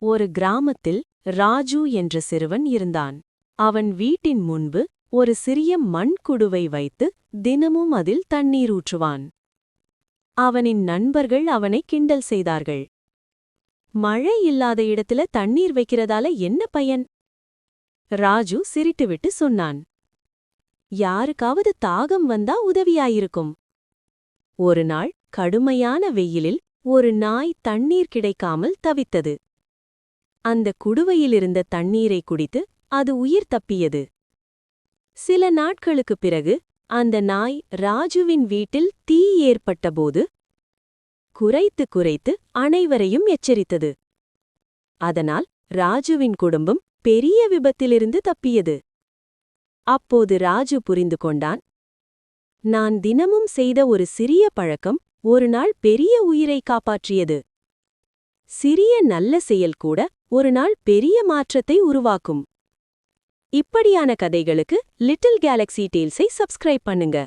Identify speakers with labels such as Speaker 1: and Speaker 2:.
Speaker 1: ஒரு கிராமத்தில் ராஜு என்ற சிறுவன் இருந்தான். அவன் வீட்டின் முன்பு ஒரு சிறிய மண் குடுவை வைத்து தினமும் அதில் தண்ணீர் ஊற்றுவான். அவனின் நண்பர்கள் அவனை கிண்டல் செய்தார்கள். மழை இல்லாத இடத்துல தண்ணீர் வைக்கிறதால என்ன பயன்? ராஜு சிரிட்டுவிட்டு சொன்னான். யாருக்காவது தாகம் வந்தா உதவியாயிருக்கும். ஒரு நாள் கடுமையான வெயிலில் ஒரு நாய் தண்ணீர் கிடைக்காமல் தவித்தது. அந்த குடுவையிலிருந்த தண்ணீரை குடித்து அது உயிர் தப்பியது. சில நாட்களுக்குப் பிறகு அந்த நாய் ராஜுவின் வீட்டில் தீ ஏற்பட்டபோது குரைத்து குரைத்து அனைவரையும் எச்சரித்தது. அதனால் ராஜுவின் குடும்பம் பெரிய விபத்திலிருந்து தப்பியது. அப்போது ராஜு புரிந்து கொண்டான், நான் தினமும் செய்த ஒரு சிறிய பழக்கம் ஒரு நாள் பெரிய உயிரை காப்பாற்றியது. சிறிய நல்ல செயல் கூட ஒரு நாள் பெரிய மாற்றத்தை உருவாக்கும். இப்படியான கதைகளுக்கு லிட்டில் கேலக்ஸி டேல்ஸை சப்ஸ்கிரைப் பண்ணுங்க.